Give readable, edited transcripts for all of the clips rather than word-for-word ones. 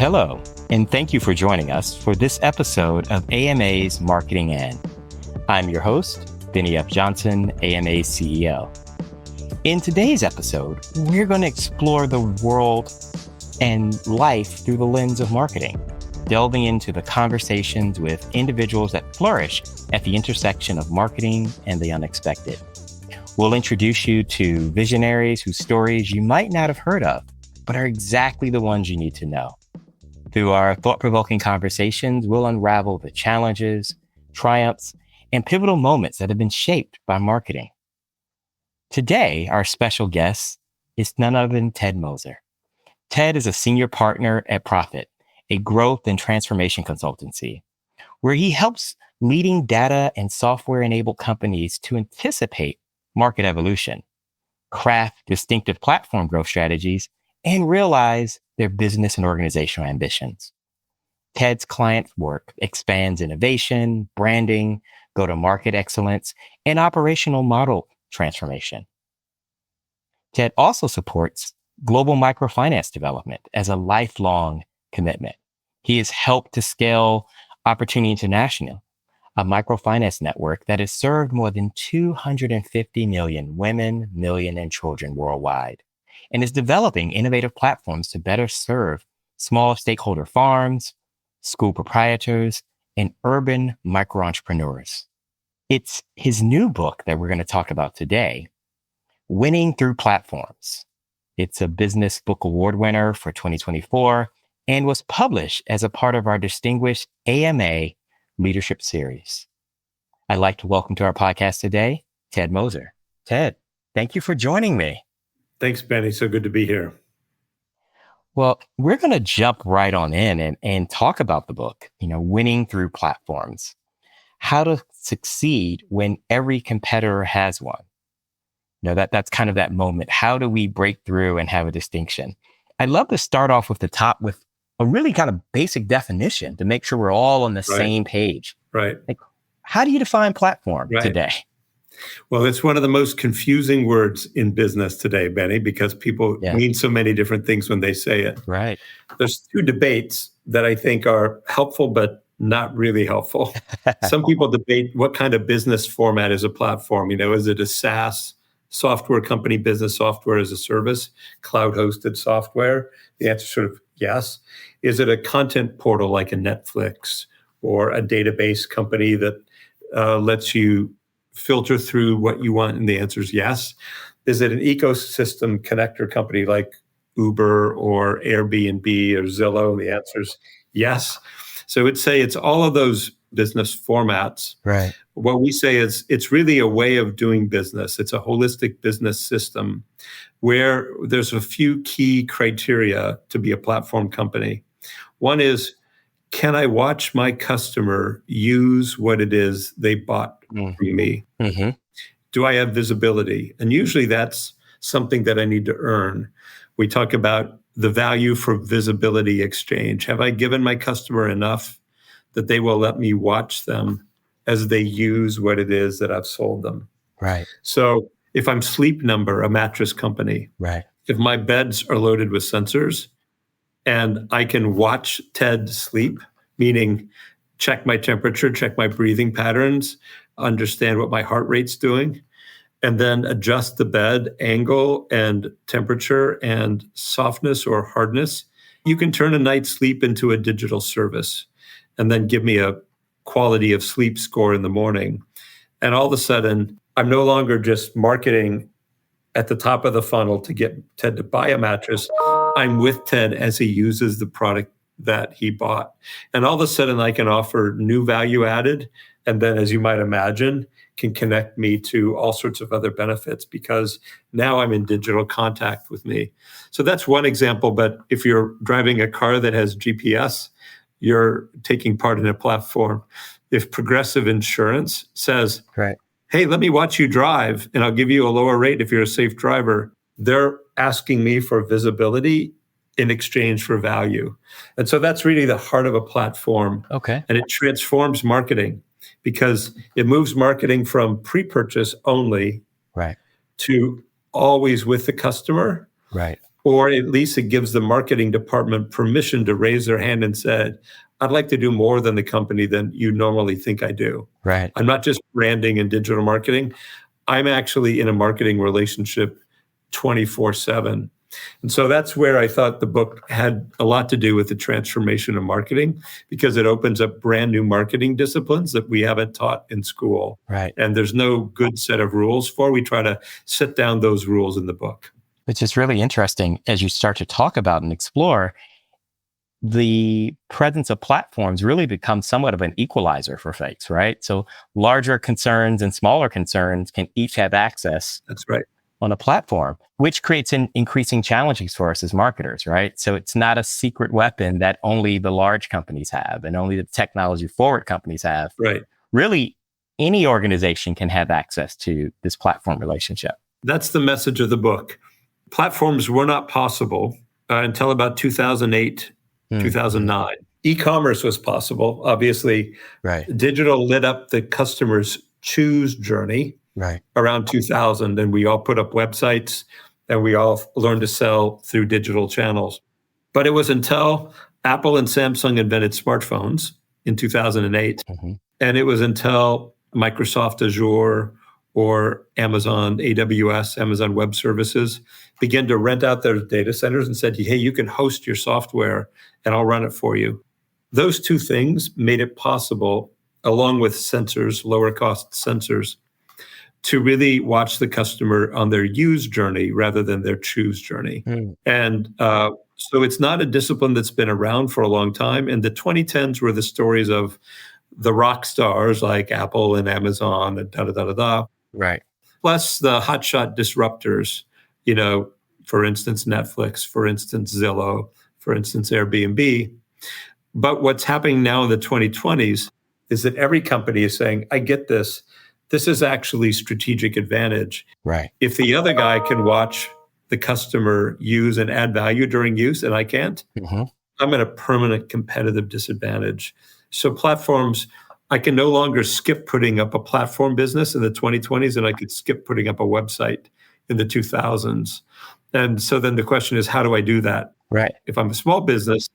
Hello, and thank you for joining us for this episode of AMA's Marketing In. I'm your host, Bennie F. Johnson, AMA's CEO. In today's episode, we're going to explore the world and life through the lens of marketing, delving into the conversations with individuals that flourish at the intersection of marketing and the unexpected. We'll introduce you to visionaries whose stories you might not have heard of, but are exactly the ones you need to know. Through our thought-provoking conversations, we'll unravel the challenges, triumphs, and pivotal moments that have been shaped by marketing. Today, our special guest is none other than Ted Moser. Ted is a senior partner at Profit, a growth and transformation consultancy, where he helps leading data and software-enabled companies to anticipate market evolution, craft distinctive platform growth strategies, and realize their business and organizational ambitions. Ted's client work expands innovation, branding, go-to-market excellence, and operational model transformation. Ted also supports global microfinance development as a lifelong commitment. He has helped to scale Opportunity International, a microfinance network that has served more than 250 million women, and children worldwide, and is developing innovative platforms to better serve small stakeholder farms, school proprietors, and urban micro-entrepreneurs. It's his new book that we're going to talk about today, Winning Through Platforms. It's a Business Book Award winner for 2024 and was published as a part of our distinguished AMA Leadership Series. I'd like to welcome to our podcast today, Ted Moser. Ted, thank you for joining me. Thanks, Benny. So good to be here. Well, we're going to jump right on in and talk about the book, Winning Through Platforms, how to succeed when every competitor has one. That's kind of that moment. How do we break through and have a distinction? I'd love to start off with a really kind of basic definition to make sure we're all on the same page. Right. Like, how do you define platform today? Well, it's one of the most confusing words in business today, Benny, because people mean so many different things when they say it. Right. There's two debates that I think are helpful, but not really helpful. Some people debate what kind of business format is a platform. Is it a SaaS software company, business software as a service, cloud-hosted software? The answer is sort of yes. Is it a content portal like a Netflix or a database company that lets you filter through what you want? And the answer is yes. Is it an ecosystem connector company like Uber or Airbnb or Zillow? And the answer is yes. So I'd say it's all of those business formats. Right. What we say is it's really a way of doing business. It's a holistic business system where there's a few key criteria to be a platform company. One is, can I watch my customer use what it is they bought from me? Mm-hmm. Do I have visibility? And usually that's something that I need to earn. We talk about the value for visibility exchange. Have I given my customer enough that they will let me watch them as they use what it is that I've sold them? Right. So if I'm Sleep Number, a mattress company, if my beds are loaded with sensors and I can watch Ted sleep, meaning check my temperature, check my breathing patterns, understand what my heart rate's doing, and then adjust the bed angle and temperature and softness or hardness, you can turn a night's sleep into a digital service and then give me a quality of sleep score in the morning. And all of a sudden, I'm no longer just marketing at the top of the funnel to get Ted to buy a mattress. I'm with Ted as he uses the product that he bought. And all of a sudden, I can offer new value added. And then, as you might imagine, can connect me to all sorts of other benefits because now I'm in digital contact with me. So that's one example. But if you're driving a car that has GPS, you're taking part in a platform. If Progressive Insurance says, hey, let me watch you drive and I'll give you a lower rate if you're a safe driver, they're asking me for visibility in exchange for value. And so that's really the heart of a platform. Okay. And it transforms marketing because it moves marketing from pre-purchase only to always with the customer. Right. Or at least it gives the marketing department permission to raise their hand and said, I'd like to do more than the company than you normally think I do. Right. I'm not just branding and digital marketing. I'm actually in a marketing relationship 24/7. And so that's where I thought the book had a lot to do with the transformation of marketing, because it opens up brand new marketing disciplines that we haven't taught in school. Right. And there's no good set of rules for. We try to set down those rules in the book. Which is really interesting as you start to talk about and explore. The presence of platforms really becomes somewhat of an equalizer for folks, right? So larger concerns and smaller concerns can each have access. That's right. On a platform, which creates an increasing challenges for us as marketers, right? So it's not a secret weapon that only the large companies have and only the technology forward companies have. Right. Really, any organization can have access to this platform relationship. That's the message of the book. Platforms were not possible until about 2008, 2009. E-commerce was possible. Obviously, right. Digital lit up the customer's choose journey around 2000, and we all put up websites and we all learned to sell through digital channels. But it was until Apple and Samsung invented smartphones in 2008, and it was until Microsoft Azure or Amazon AWS, Amazon Web Services, began to rent out their data centers and said, hey, you can host your software and I'll run it for you. Those two things made it possible, along with sensors, lower cost sensors, to really watch the customer on their use journey rather than their choose journey. And so it's not a discipline that's been around for a long time. And the 2010s were the stories of the rock stars like Apple and Amazon and da-da-da-da-da. Right. Plus the hotshot disruptors, for instance, Netflix, for instance, Zillow, for instance, Airbnb. But what's happening now in the 2020s is that every company is saying, I get this. This is actually strategic advantage. Right. If the other guy can watch the customer use and add value during use and I can't, I'm at a permanent competitive disadvantage. So platforms, I can no longer skip putting up a platform business in the 2020s, and I could skip putting up a website in the 2000s. And so then the question is, how do I do that? Right. If I'm a small business,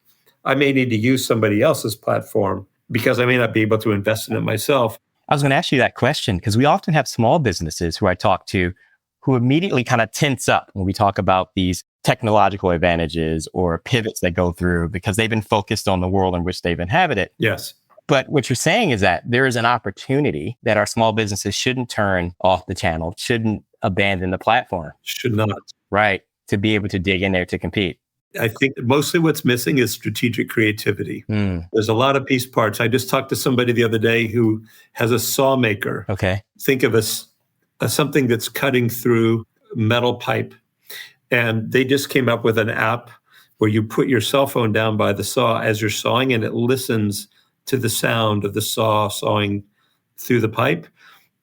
I may need to use somebody else's platform because I may not be able to invest in it myself. I was going to ask you that question because we often have small businesses who I talk to who immediately kind of tense up when we talk about these technological advantages or pivots they go through because they've been focused on the world in which they've inhabited. Yes. But what you're saying is that there is an opportunity that our small businesses shouldn't turn off the channel, shouldn't abandon the platform. Should not. Right. To be able to dig in there to compete. I think mostly what's missing is strategic creativity. There's a lot of piece parts. I just talked to somebody the other day who has a saw maker. Okay. Think of something that's cutting through metal pipe. And they just came up with an app where you put your cell phone down by the saw as you're sawing, and it listens to the sound of the saw sawing through the pipe.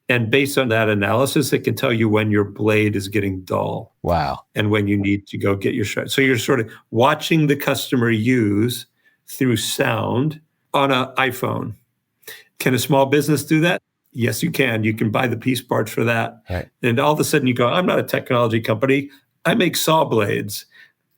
And based on that analysis, it can tell you when your blade is getting dull. Wow. And when you need to go get your shot. So you're sort of watching the customer use through sound on an iPhone. Can a small business do that? Yes, you can. You can buy the piece parts for that. Right. And all of a sudden you go, I'm not a technology company. I make saw blades.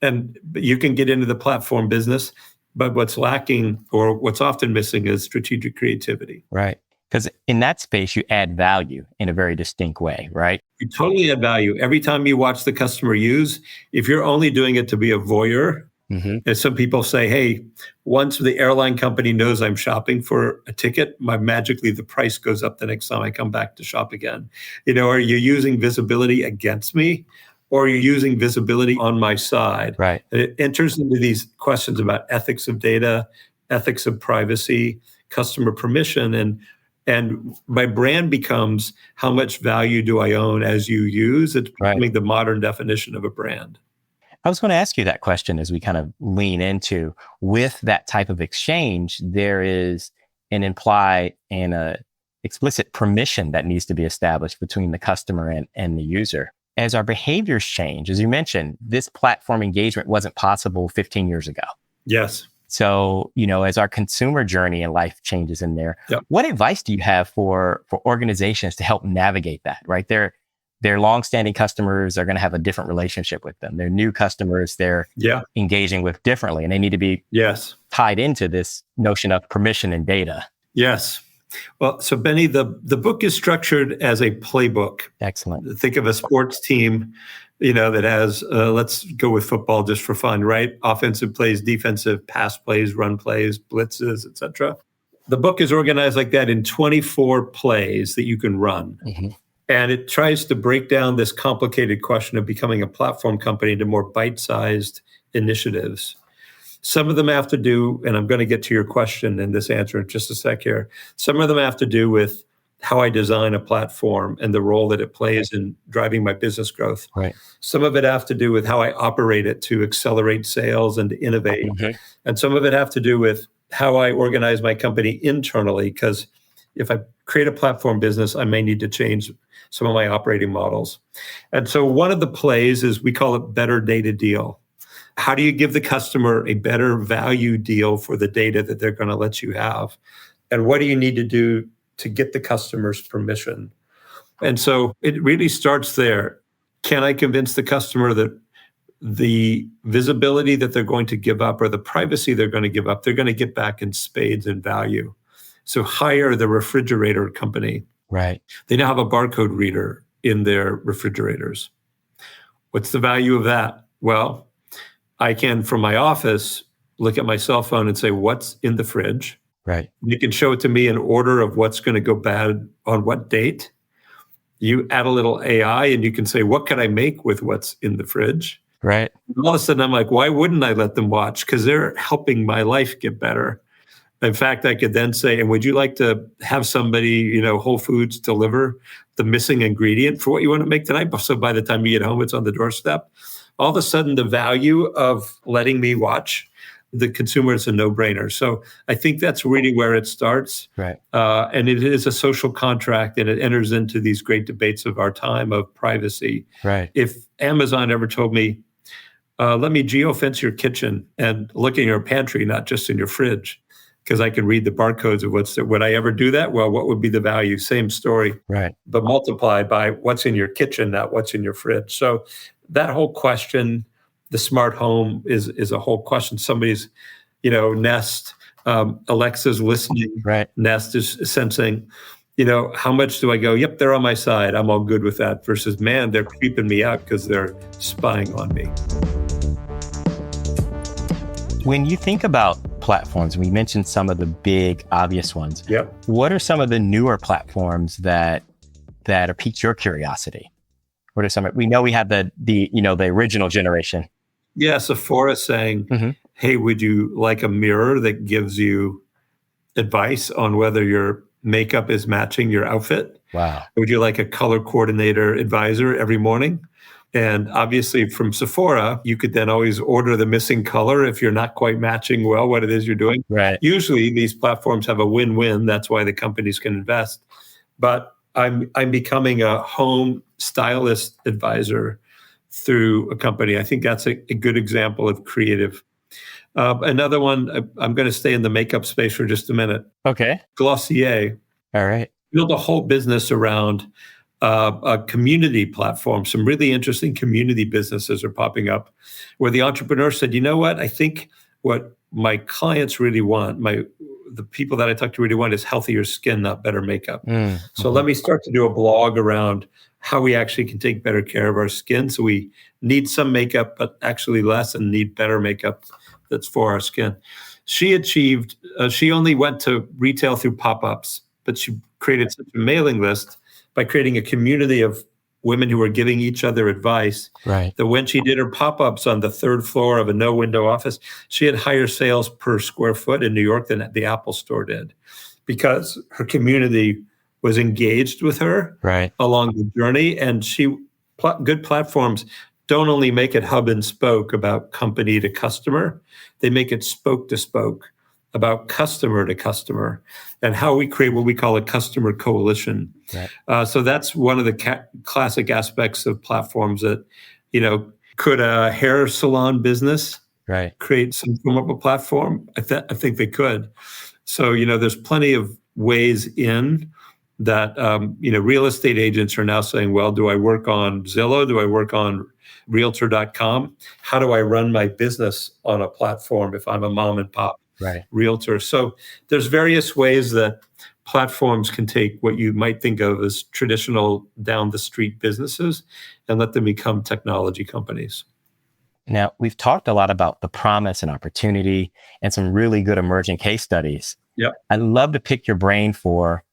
And you can get into the platform business. But what's lacking or what's often missing is strategic creativity. Right. Because in that space, you add value in a very distinct way, right? You totally add value. Every time you watch the customer use, if you're only doing it to be a voyeur, and some people say, hey, once the airline company knows I'm shopping for a ticket, magically the price goes up the next time I come back to shop again. Are you using visibility against me? Or you're using visibility on my side. Right. And it enters into these questions about ethics of data, ethics of privacy, customer permission, and my brand becomes how much value do I own as you use? It's becoming the modern definition of a brand. I was going to ask you that question as we kind of lean into with that type of exchange, there is an implied and a explicit permission that needs to be established between the customer and the user. As our behaviors change, as you mentioned, this platform engagement wasn't possible 15 years ago. Yes. So, as our consumer journey in life changes in there, what advice do you have for organizations to help navigate that, right? There Their longstanding customers are going to have a different relationship with them. Their new customers, they're engaging with differently, and they need to be tied into this notion of permission and data. Yes. Well, so Benny, the book is structured as a playbook. Excellent. Think of a sports team, that has, let's go with football just for fun, right? Offensive plays, defensive, pass plays, run plays, blitzes, etc. The book is organized like that in 24 plays that you can run. Mm-hmm. And it tries to break down this complicated question of becoming a platform company into more bite-sized initiatives. Some of them have to do, and I'm going to get to your question in this answer in just a sec here. Some of them have to do with how I design a platform and the role that it plays in driving my business growth. Right. Some of it have to do with how I operate it to accelerate sales and to innovate. Mm-hmm. And some of it have to do with how I organize my company internally, because if I create a platform business, I may need to change some of my operating models. And so one of the plays is, we call it better data deal. How do you give the customer a better value deal for the data that they're going to let you have? And what do you need to do to get the customer's permission? And so it really starts there. Can I convince the customer that the visibility that they're going to give up, or the privacy they're going to give up, they're going to get back in spades and value? So hire the refrigerator company. Right. They now have a barcode reader in their refrigerators. What's the value of that? Well, I can, from my office, look at my cell phone and say, what's in the fridge? Right. You can show it to me in order of what's going to go bad on what date. You add a little AI and you can say, what can I make with what's in the fridge? Right. And all of a sudden I'm like, why wouldn't I let them watch? Because they're helping my life get better. In fact, I could then say, and would you like to have somebody, Whole Foods, deliver the missing ingredient for what you want to make tonight? So by the time you get home, it's on the doorstep. All of a sudden, the value of letting me watch the consumer is a no-brainer. So I think that's really where it starts. Right. And it is a social contract, and it enters into these great debates of our time of privacy. Right. If Amazon ever told me, let me geofence your kitchen and look in your pantry, not just in your fridge, because I can read the barcodes of what's there. Would I ever do that? Well, what would be the value? Same story, right? But multiplied by what's in your kitchen, not what's in your fridge. So that whole question, the smart home is a whole question. Somebody's, Nest, Alexa's listening. Right. Nest is sensing, how much do I go? Yep, they're on my side. I'm all good with that. Versus, man, they're creeping me out because they're spying on me. When you think about platforms, we mentioned some of the big obvious ones. Yep. What are some of the newer platforms that are piqued your curiosity? What are some? We know we have the original generation. Yeah, Sephora saying, mm-hmm. Hey, would you like a mirror that gives you advice on whether your makeup is matching your outfit? Wow. Would you like a color coordinator advisor every morning? And obviously from Sephora, you could then always order the missing color if you're not quite matching well what it is you're doing. Right. Usually these platforms have a win-win. That's why the companies can invest. But I'm becoming a home stylist advisor through a company. I think that's a good example of creative. Another one, I'm going to stay in the makeup space for just a minute. Okay. Glossier. All right. Build a whole business around a community platform. Some really interesting community businesses are popping up where the entrepreneur said, you know what? I think what my clients really want, the people that I talk to really want is healthier skin, not better makeup. Mm-hmm. So let me start to do a blog around how we actually can take better care of our skin. So we need some makeup, but actually less, and need better makeup that's for our skin. She only went to retail through pop-ups, but she created such a mailing list by creating a community of women who were giving each other advice. Right. That when she did her pop-ups on the third floor of a no-window office, she had higher sales per square foot in New York than the Apple Store did, because her community was engaged with her along the journey. And good platforms don't only make it hub and spoke about company to customer, they make it spoke to spoke about customer to customer, and how we create what we call a customer coalition. Right. So that's one of the classic aspects of platforms that, could a hair salon business create some form of a platform? I think they could. So, there's plenty of ways in. that real estate agents are now saying, well, do I work on Zillow? Do I work on realtor.com? How do I run my business on a platform if I'm a mom and pop realtor? So there's various ways that platforms can take what you might think of as traditional down the street businesses and let them become technology companies. Now, we've talked a lot about the promise and opportunity and some really good emerging case studies. Yep. I'd love to pick your brain for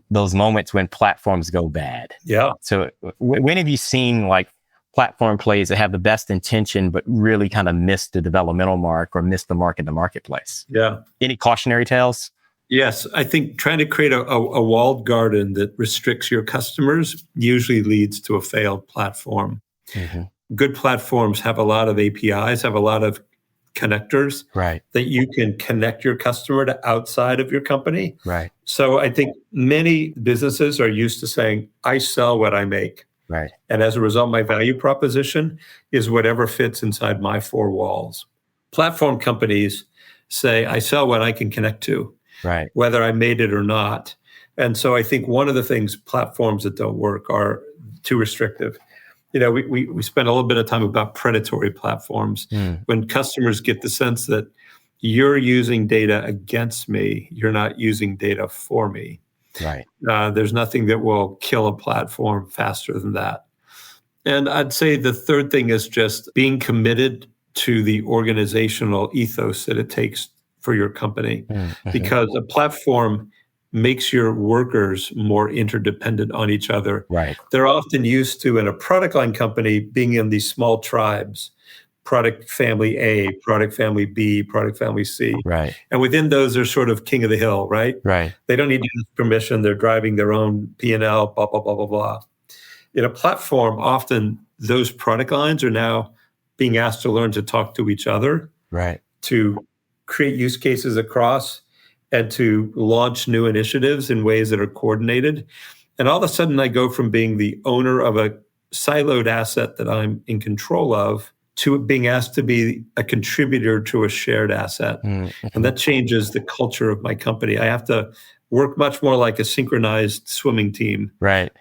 those moments when platforms go bad. Yeah. So when have you seen like platform plays that have the best intention, but really kind of missed the developmental mark or missed the mark in the marketplace? Yeah. Any cautionary tales? Yes. I think trying to create a walled garden that restricts your customers usually leads to a failed platform. Mm-hmm. Good platforms have a lot of APIs, have a lot of connectors that you can connect your customer to outside of your company. Right. So I think many businesses are used to saying, I sell what I make. Right. And as a result, my value proposition is whatever fits inside my four walls. Platform companies say, I sell what I can connect to, whether I made it or not. And so I think one of the things platforms that don't work are too restrictive. We spend a little bit of time about predatory platforms. When customers get the sense that you're using data against me, you're not using data for me. Right. There's nothing that will kill a platform faster than that. And I'd say the third thing is just being committed to the organizational ethos that it takes for your company. Mm-hmm. Because a platform makes your workers more interdependent on each other. Right. They're often used to, in a product line company, being in these small tribes, product family A, product family B, product family C. Right. And within those, they're sort of king of the hill, right? Right. They don't need to use permission. They're driving their own P&L, blah, blah, blah, blah, blah. In a platform, often those product lines are now being asked to learn to talk to each other, to create use cases across, and to launch new initiatives in ways that are coordinated. And all of a sudden, I go from being the owner of a siloed asset that I'm in control of to being asked to be a contributor to a shared asset. Mm-hmm. And that changes the culture of my company. I have to work much more like a synchronized swimming team,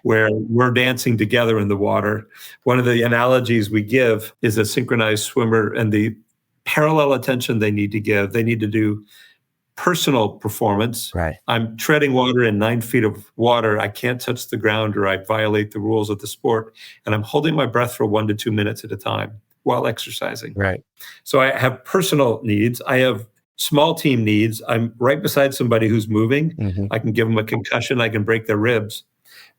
where we're dancing together in the water. One of the analogies we give is a synchronized swimmer and the parallel attention they need to give. They need to do personal performance. I'm treading water in 9 feet of water. I can't touch the ground or I violate the rules of the sport. And I'm holding my breath for 1 to 2 minutes at a time while exercising. So I have personal needs. I have small team needs. I'm right beside somebody who's moving. Mm-hmm. I can give them a concussion. I can break their ribs.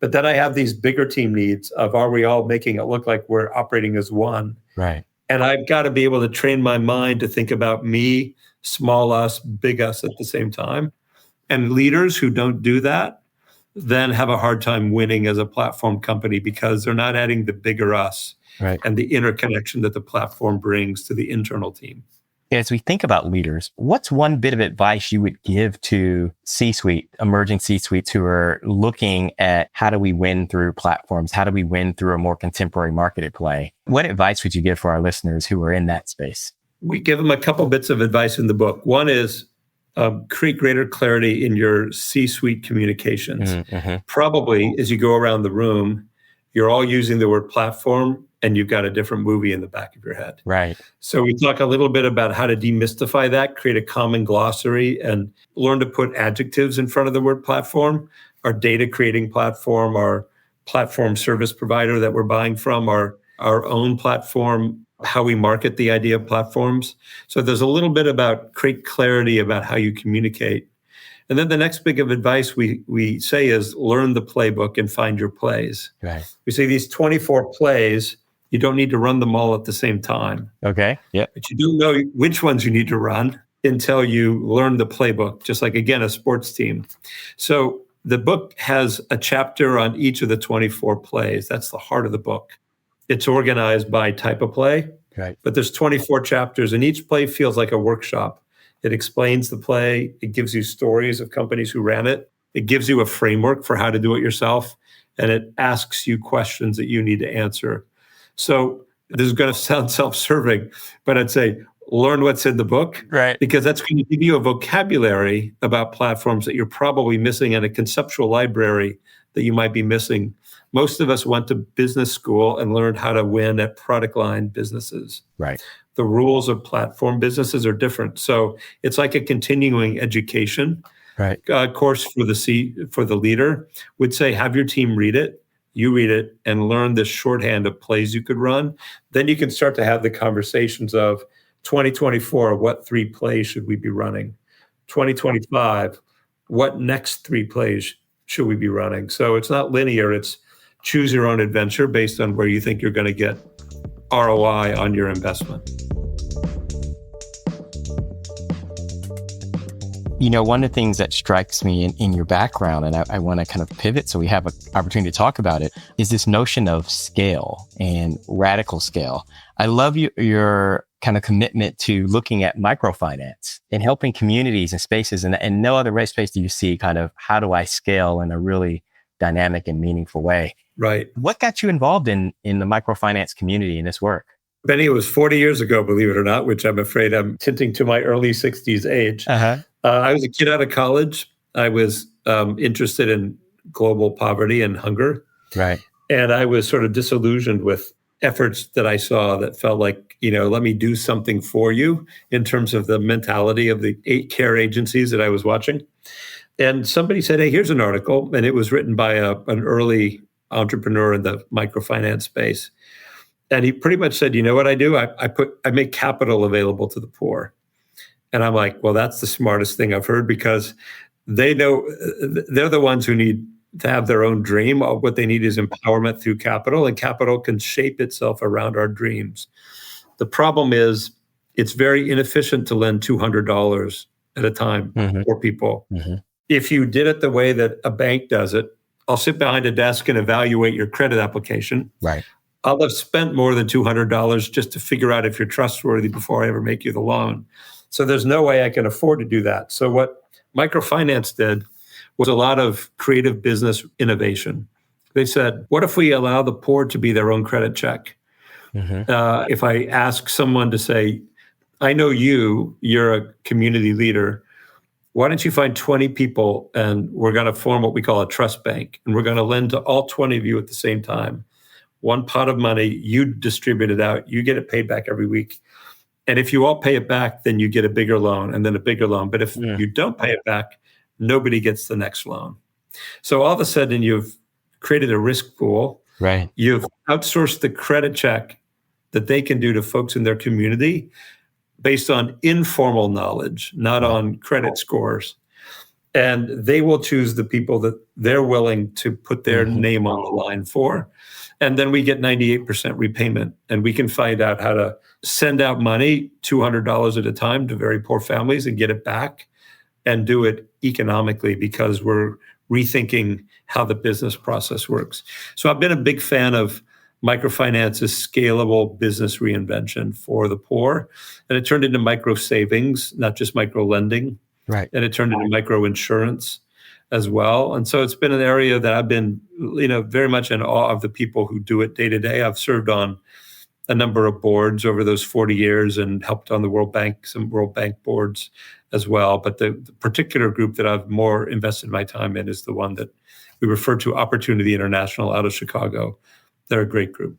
But then I have these bigger team needs of, are we all making it look like we're operating as one? And I've got to be able to train my mind to think about me, small us, big us at the same time. And leaders who don't do that then have a hard time winning as a platform company because they're not adding the bigger us and the interconnection that the platform brings to the internal team. As we think about leaders, what's one bit of advice you would give to C-suite, emerging C-suites who are looking at how do we win through platforms? How do we win through a more contemporary market play? What advice would you give for our listeners who are in that space? We give them a couple bits of advice in the book. One is create greater clarity in your C-suite communications. Mm-hmm. Probably as you go around the room, you're all using the word platform and you've got a different movie in the back of your head. So we talk a little bit about how to demystify that, create a common glossary, and learn to put adjectives in front of the word platform. Our data creating platform, our platform service provider that we're buying from, our own platform, how we market the idea of platforms. So there's a little bit about create clarity about how you communicate. And then the next big of advice we say is learn the playbook and find your plays. We say these 24 plays, you don't need to run them all at the same time. But you don't know which ones you need to run until you learn the playbook, just like, again, a sports team. So the book has a chapter on each of the 24 plays. That's the heart of the book. It's organized by type of play, but there's 24 chapters, and each play feels like a workshop. It explains the play. It gives you stories of companies who ran it. It gives you a framework for how to do it yourself, and it asks you questions that you need to answer. So this is going to sound self-serving, but I'd say learn what's in the book, Right. because that's going to give you a vocabulary about platforms that you're probably missing and a conceptual library that you might be missing. Most of us went to business school and learned how to win at product line businesses. Right. The rules of platform businesses are different. So it's like a continuing education course for the leader. Would say, have your team read it, you read it, and learn this shorthand of plays you could run. Then you can start to have the conversations of 2024, what 3 plays should we be running? 2025, what next 3 plays should we be running? So it's not linear, it's choose your own adventure based on where you think you're going to get ROI on your investment. One of the things that strikes me in your background, and I want to kind of pivot so we have an opportunity to talk about it, is this notion of scale and radical scale. I love your kind of commitment to looking at microfinance and helping communities and spaces, and no other space do you see kind of how do I scale in a really dynamic and meaningful way. Right. What got you involved in the microfinance community in this work? Benny, it was 40 years ago, believe it or not, which I'm afraid I'm tinting to my early 60s age. I was a kid out of college. I was interested in global poverty and hunger. Right. And I was sort of disillusioned with efforts that I saw that felt like, let me do something for you in terms of the mentality of the 8 care agencies that I was watching. And somebody said, hey, here's an article. And it was written by an early entrepreneur in the microfinance space. And he pretty much said, you know what I do? I make capital available to the poor. And I'm like, well, that's the smartest thing I've heard, because they know they're the ones who need to have their own dream. What they need is empowerment through capital, and capital can shape itself around our dreams. The problem is it's very inefficient to lend $200 at a time for people. If you did it the way that a bank does it, I'll sit behind a desk and evaluate your credit application. Right. I'll have spent more than $200 just to figure out if you're trustworthy before I ever make you the loan. So there's no way I can afford to do that. So what microfinance did was a lot of creative business innovation. They said, what if we allow the poor to be their own credit check? If I ask someone to say, I know you're a community leader, why don't you find 20 people and we're going to form what we call a trust bank, and we're going to lend to all 20 of you at the same time. One pot of money, you distribute it out, you get it paid back every week. And if you all pay it back, then you get a bigger loan and then a bigger loan. But if you don't pay it back, nobody gets the next loan. So all of a sudden you've created a risk pool. Right. You've outsourced the credit check that they can do to folks in their community based on informal knowledge, not on credit scores. And they will choose the people that they're willing to put their name on the line for. And then we get 98% repayment. And we can find out how to send out money, $200 at a time, to very poor families and get it back and do it economically, because we're rethinking how the business process works. So I've been a big fan of microfinance's scalable business reinvention for the poor. And it turned into micro savings, not just micro lending. Right. And it turned into micro insurance as well. And so it's been an area that I've been, very much in awe of the people who do it day to day. I've served on a number of boards over those 40 years and helped on some World Bank boards as well. But the particular group that I've more invested my time in is the one that we refer to Opportunity International out of Chicago. They're a great group.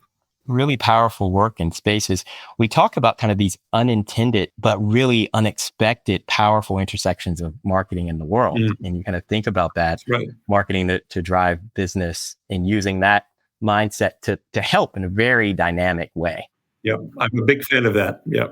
Really powerful work in spaces. We talk about kind of these unintended, but really unexpected, powerful intersections of marketing in the world. And you kind of think about that, marketing to drive business and using that mindset to help in a very dynamic way. Yeah, I'm a big fan of that. Yeah.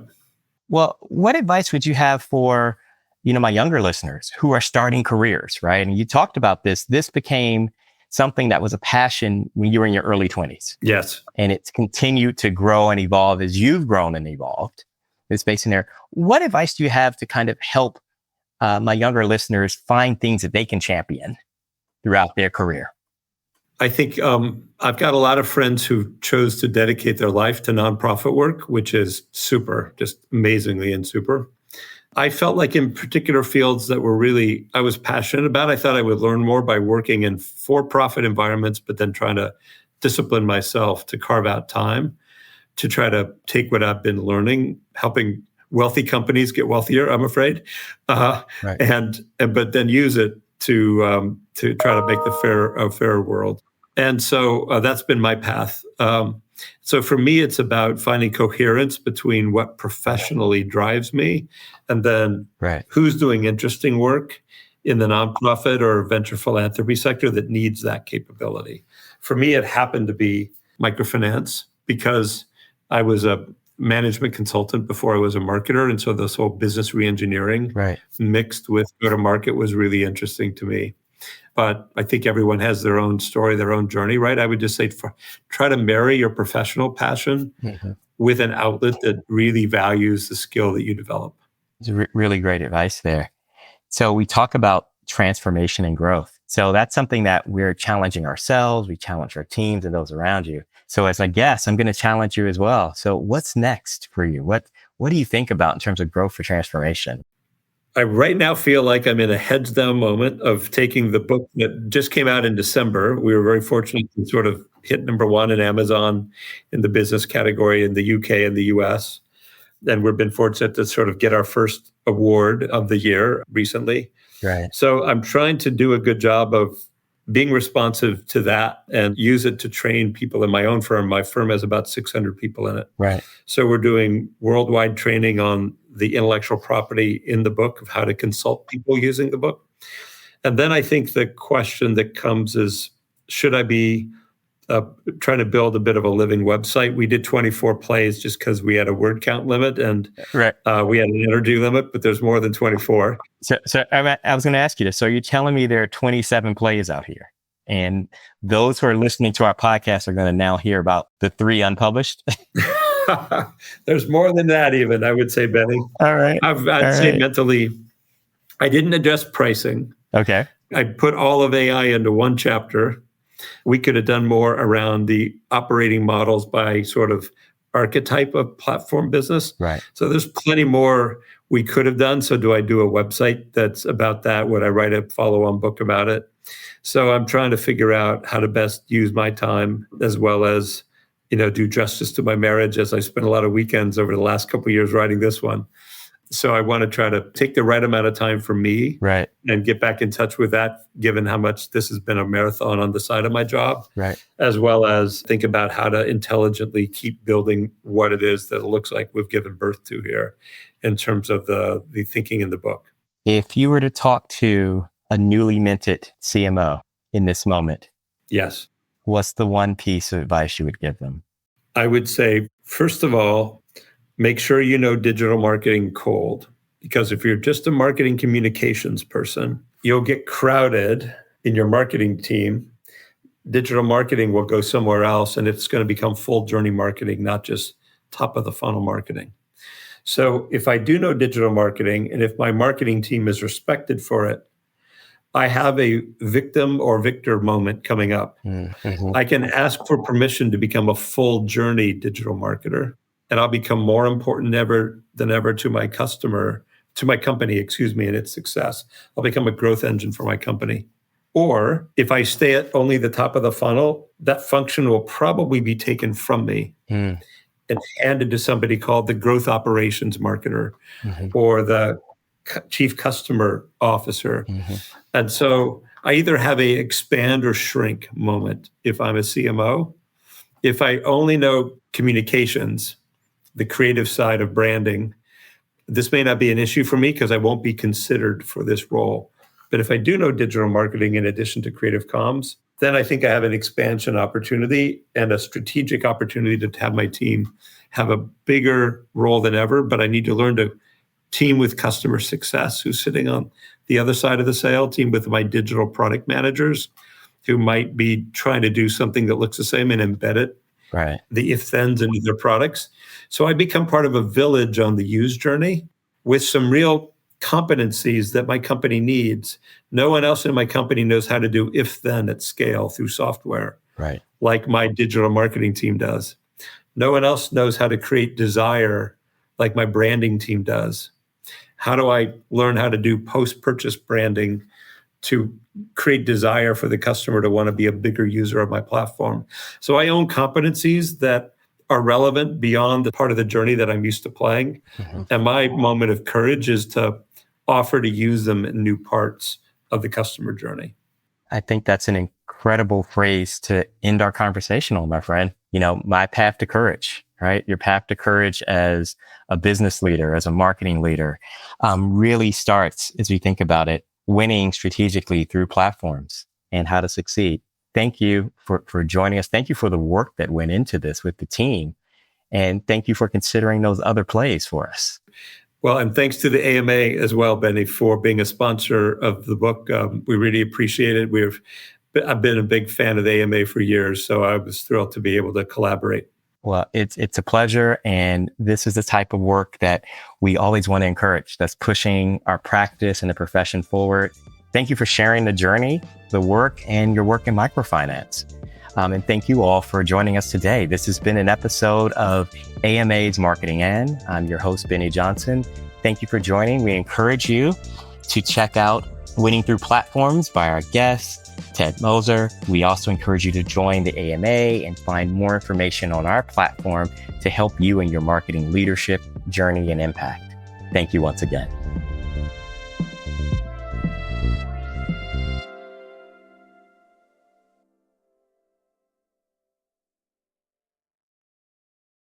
Well, what advice would you have for, my younger listeners who are starting careers, right? And you talked about this. This became something that was a passion when you were in your early 20s. Yes. And it's continued to grow and evolve as you've grown and evolved. This space in there. What advice do you have to kind of help my younger listeners find things that they can champion throughout their career? I think I've got a lot of friends who chose to dedicate their life to nonprofit work, which is super, just amazingly and super. I felt like in particular fields that I was passionate about, I thought I would learn more by working in for-profit environments, but then trying to discipline myself to carve out time to try to take what I've been learning, helping wealthy companies get wealthier, I'm afraid, but then use it to try to make a fairer world. And so that's been my path. So for me, it's about finding coherence between what professionally drives me and then who's doing interesting work in the nonprofit or venture philanthropy sector that needs that capability. For me, it happened to be microfinance because I was a management consultant before I was a marketer. And so this whole business reengineering mixed with go-to-market was really interesting to me. But I think everyone has their own story, their own journey, right? I would just say try to marry your professional passion with an outlet that really values the skill that you develop. It's really great advice there. So we talk about transformation and growth. So that's something that we're challenging ourselves. We challenge our teams and those around you. So as a guest, I'm going to challenge you as well. So what's next for you? What do you think about in terms of growth for transformation? I right now feel like I'm in a heads down moment of taking the book that just came out in December. We were very fortunate to sort of hit number one in Amazon in the business category in the UK and the US. And we've been fortunate to sort of get our first award of the year recently. Right. So I'm trying to do a good job of being responsive to that and use it to train people in my own firm. My firm has about 600 people in it. Right. So we're doing worldwide training on the intellectual property in the book of how to consult people using the book. And then I think the question that comes is, should I be trying to build a bit of a living website? We did 24 plays just because we had a word count limit and we had an energy limit, but there's more than 24. So I was going to ask you this. So you're telling me there are 27 plays out here, and those who are listening to our podcast are going to now hear about the 3 unpublished? There's more than that even, I would say, Benny. All right. I'd say mentally, I didn't address pricing. Okay. I put all of AI into one chapter. We could have done more around the operating models by sort of archetype of platform business. Right. So there's plenty more we could have done. So do I do a website that's about that? Would I write a follow-on book about it? So I'm trying to figure out how to best use my time as well as, do justice to my marriage, as I spent a lot of weekends over the last couple of years writing this one. So I want to try to take the right amount of time for me and get back in touch with that, given how much this has been a marathon on the side of my job, as well as think about how to intelligently keep building what it is that it looks like we've given birth to here in terms of the thinking in the book. If you were to talk to a newly minted CMO in this moment, yes, what's the one piece of advice you would give them? I would say, first of all, make sure you know digital marketing cold, because if you're just a marketing communications person, you'll get crowded in your marketing team. Digital marketing will go somewhere else, and it's going to become full journey marketing, not just top of the funnel marketing. So if I do know digital marketing, and if my marketing team is respected for it, I have a victim or victor moment coming up. Mm-hmm. I can ask for permission to become a full journey digital marketer. And I'll become more important than ever to my customer, to my company, and its success. I'll become a growth engine for my company. Or if I stay at only the top of the funnel, that function will probably be taken from me and handed to somebody called the growth operations marketer or the chief customer officer. And so I either have a expand or shrink moment if I'm a CMO. If I only know communications, the creative side of branding, this may not be an issue for me because I won't be considered for this role. But if I do know digital marketing in addition to creative comms, then I think I have an expansion opportunity and a strategic opportunity to have my team have a bigger role than ever. But I need to learn to team with customer success, who's sitting on the other side of the sale, team with my digital product managers who might be trying to do something that looks the same and embed it. The if-thens into their products. So I become part of a village on the use journey with some real competencies that my company needs. No one else in my company knows how to do if-then at scale through software, like my digital marketing team does. No one else knows how to create desire like my branding team does. How do I learn how to do post-purchase branding to create desire for the customer to want to be a bigger user of my platform? So I own competencies that are relevant beyond the part of the journey that I'm used to playing. Mm-hmm. And my moment of courage is to offer to use them in new parts of the customer journey. I think that's an incredible phrase to end our conversation on, my friend. My path to courage, right? Your path to courage as a business leader, as a marketing leader, really starts, as we think about it, winning strategically through platforms and how to succeed. Thank you for joining us. Thank you for the work that went into this with the team. And thank you for considering those other plays for us. Well, and thanks to the AMA as well, Benny, for being a sponsor of the book. We really appreciate it. I've been a big fan of the AMA for years, so I was thrilled to be able to collaborate. Well, it's a pleasure. And this is the type of work that we always want to encourage. That's pushing our practice and the profession forward. Thank you for sharing the journey, the work, and your work in microfinance. And thank you all for joining us today. This has been an episode of AMA's Marketing N. I'm your host, Benny Johnson. Thank you for joining. We encourage you to check out Winning Through Platforms by our guest, Ted Moser. We also encourage you to join the AMA and find more information on our platform to help you in your marketing leadership, journey, and impact. Thank you once again.